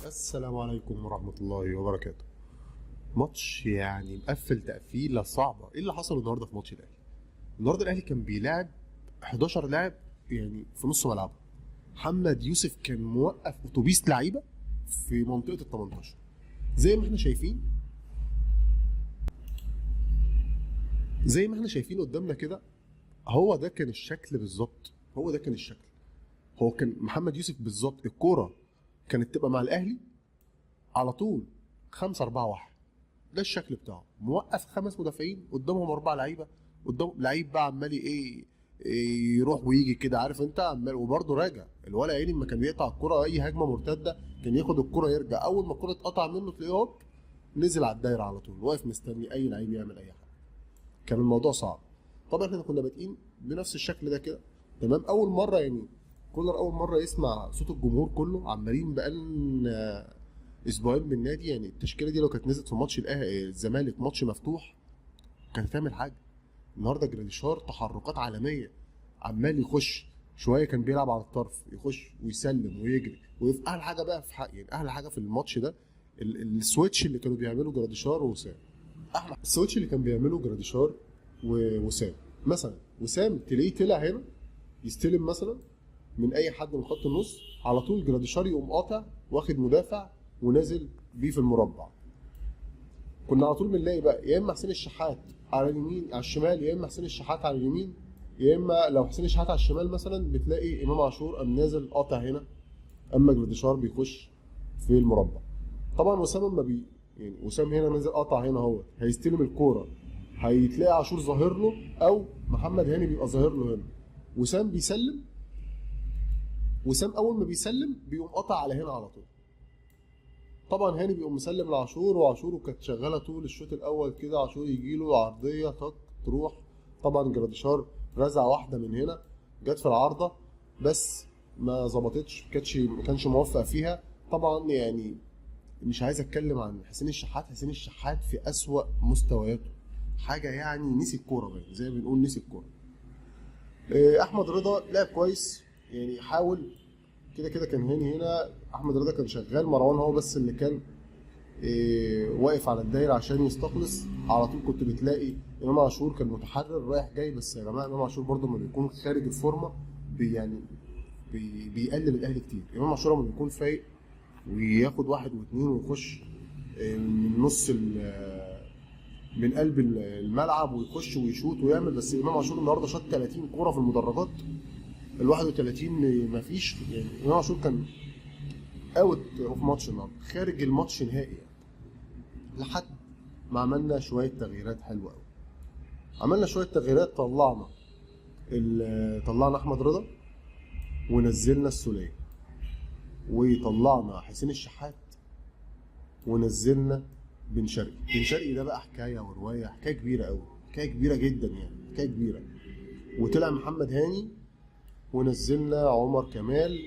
السلام عليكم ورحمة الله وبركاته. ماتش يعني مقفل تقفيلة صعبة. ايه اللي حصل النهارده في ماتش الاهلي؟ النهارده الاهلي كان بيلاعب 11 لاعب يعني في نص ملعبه. محمد يوسف كان موقف اتوبيس لعيبة في منطقة ال 18. زي ما احنا شايفين قدامنا كده. هو ده كان الشكل بالظبط. هو كان محمد يوسف بالظبط. الكورة كانت تبقى مع الاهلي على طول 5-4-1. ده الشكل بتاعه، موقف 5 مدافعين قدامهم 4 لعيبه. قدام لعيب بقى عمال إيه يروح ويجي كده، عارف انت، عمال وبرضه راجع. الولا عيني لما كان بيقطع الكره اي هجمه مرتده كان ياخد الكره يرجع، اول ما الكره اتقطع منه تلاقيه هوب نزل على الدايره على طول، واقف مستني اي لعيب يعمل اي حاجه. كان الموضوع صعب. طبعا احنا كنا بادئين بنفس الشكل ده كده. تمام. اول مره يعني كولر اول مره يسمع صوت الجمهور كله. عمالين بقالنا اسبوعين بالنادي، يعني التشكيله دي لو كانت نزلت في ماتش الزمالك ماتش مفتوح كانت هتعمل حاجه. النهارده جراديشار تحركات عالميه، عمال يخش شويه، كان بيلعب على الطرف يخش ويسلم ويجري ويبقى احلى حاجه بقى في حق، يعني احلى حاجه في الماتش ده السويتش اللي كانوا بيعملوا جراديشار ووسام. احلى السويتش اللي كان بيعمله جراديشار ووسام. مثلا وسام تلاقيه طلع هنا يستلم مثلا من اي حد من خط النص، على طول جراديشار يقوم قاطع واخد مدافع ونازل بيه في المربع. كنا على طول بنلاقي بقى يا اما حسين الشحات على اليمين على الشمال، يا اما حسين الشحات على اليمين، يا اما لو حسين الشحات على الشمال مثلا بتلاقي امام عاشور قام نازل قاطع هنا، اما جراديشار بيخش في المربع. طبعا وسام اما يعني وسام هنا نازل قاطع هنا، هو هيستلم الكوره هيتلاقي عاشور ظاهر له او محمد هاني بيبقى ظاهر له هنا. وسام بيسلم، وسام اول ما بيسلم بيقوم قاطع على هنا على طول. طبعا هاني بيقوم مسلم لعاشور، وعاشور كانت شغاله طول الشوط الاول كده، عاشور يجي له عرضيه طق تروح. طبعا جراديشار رزع واحده من هنا جت في العارضه بس ما ظبطتش، ما كانش موفق فيها. طبعا يعني مش عايز اتكلم عن حسين الشحات. حسين الشحات في اسوأ مستوياته، حاجه يعني نسي الكوره بقى، زي ما بنقول نسي الكوره. احمد رضا لعب كويس، يعني حاول كده كده. كان هاني هنا، احمد رضا كان شغال، مروان هو بس اللي كان واقف على الدايره عشان يستخلص. على طول كنت بتلاقي امام عاشور كان متحرر رايح جاي. بس يا جماعه امام عاشور برده لما بيكون خارج الفورمه يعني بيقلل الاهلي كتير. امام عاشور لما بيكون فايق وياخد واحد واثنين ويخش من نص من قلب الملعب ويخش ويشوط ويعمل. بس امام عاشور النهارده شاط 30 كوره في المدرجات، ال 31 مفيش. يعني امام عاشور كان اوت اوف ماتش النهارده، خارج الماتش نهائي يعني. لحد ما عملنا شويه تغييرات حلوه قوي. عملنا شويه تغييرات، طلعنا احمد رضا ونزلنا السوليه، وطلعنا حسين الشحات ونزلنا بن شرقي. بن شرقي ده بقى حكايه وروايه، حكايه كبيره قوي، حكايه كبيره جدا يعني، حكايه كبيره. وطلع محمد هاني ونزلنا عمر كمال.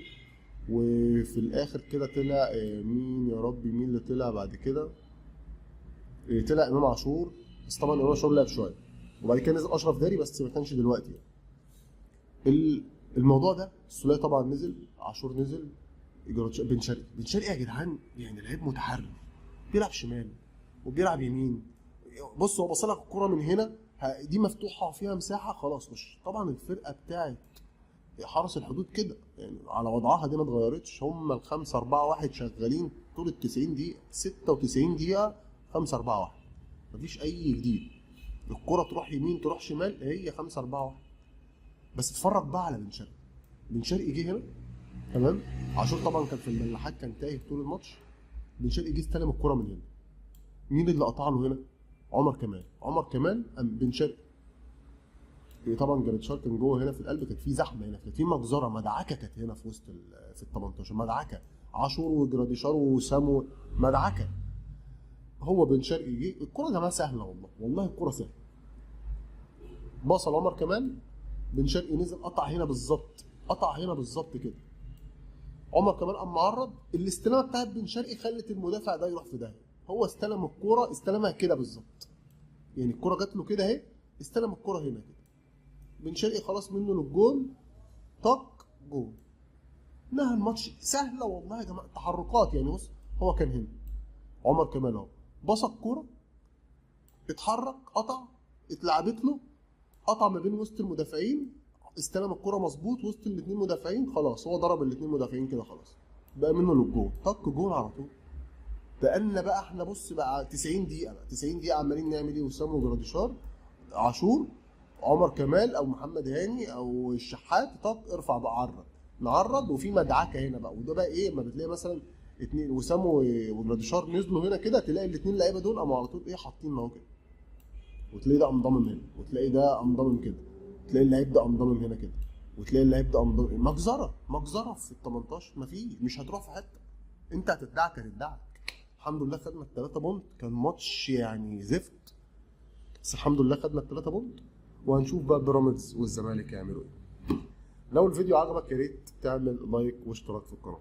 وفي الاخر كده طلع مين يا ربي، مين اللي طلع بعد كده؟ طلع امام عاشور. بس طبعا امام عاشور لعب شويه، وبعد كده نزل اشرف داري بس ما كانش دلوقتي يعني. الموضوع ده السوليه طبعا نزل، عاشور نزل، بن شرقي يا جدعان يعني لعيب متحرر، بيلعب شمال وبيلعب يمين. بص هو بص لك الكوره من هنا دي مفتوحه وفيها مساحه، خلاص خش. طبعا الفرقه بتاعت حرس الحدود كده يعني على وضعها دي ما اتغيرتش. هم ال 5-4-1 شغالين طول ال 90 دقيقة، 96 دقيقة 5-4-1. مفيش أي جديد. الكرة تروح يمين تروح شمال هي 5-4-1. بس اتفرج بقى على بن شرقي. بن شرقي جه هنا تمام. عاشور طبعا كان في الملاحات كان تايه طول الماتش. بن شرقي جه استلم الكرة من هنا. مين اللي قطع له هنا؟ عمر كمال. عمر كمال أم بن شرقي. طبعا جراديشار كان جوه هنا في القلب، كانت في زحمه هنا، كانت في مجزره مدعكه، كانت هنا في وسط في ال 18 مدعكه، عاشور وجراديشار وسام مدعكه. هو بن شرقي جه، الكوره يا جماعه سهله والله، والله الكوره سهله. باصه لعمر كمال، بن شرقي نزل قطع هنا بالظبط، قطع هنا بالظبط كده. عمر كمال قام معرض، الاستلامه بتاعت بن شرقي خلت المدافع ده يروح في داهيه. هو استلم الكوره، استلمها كده بالظبط، يعني الكوره جات له كده اهي، استلم الكوره هنا كده. بن شرقي خلاص منه للجون، طق جول. انها الماتش سهله والله يا جماعه، تحركات يعني. بص هو كان هنا عمر كمال اهو، بصق كوره، اتحرك، قطع، اتلعبت له، قطع ما بين وسط المدافعين، استلم الكوره مظبوط وسط الاثنين مدافعين، خلاص هو ضرب الاثنين مدافعين كده، خلاص بقى منه للجول، طق جول على طول. بقالنا بقى احنا بص بقى 90 دقيقه، بقى 90 دقيقه عمالين نعمل ايه؟ وسام وجراديشار، عاشور، عمر كمال او محمد هاني او الشحات، طق ارفع بقى، عرض، نعرض، وفي مدعكه هنا بقى. وده بقى ايه؟ اما بتلاقي مثلا اتنين وسام وجراديشار نزلوا هنا كده، تلاقي الاثنين لعيبه دول قاموا على طول ايه؟ حاطين اهو كده، وتلاقي ده قام ضامم هنا، وتلاقي ده قام ضامم كده، تلاقي اللعيب ده قام ضامم هنا كده، وتلاقي اللعيب ده قام ضامم. مجزره في ال 18، مش هتروح في حته، انت هتدعك. الحمد لله خدنا الثلاثه بونت، كان ماتش يعني زفت، بس الحمد لله خدنا الثلاثه بونت. وهنشوف بقى بيراميدز والزمالك يعملوا ايه. لو الفيديو عجبك يا ريت تعمل لايك واشتراك في القناه.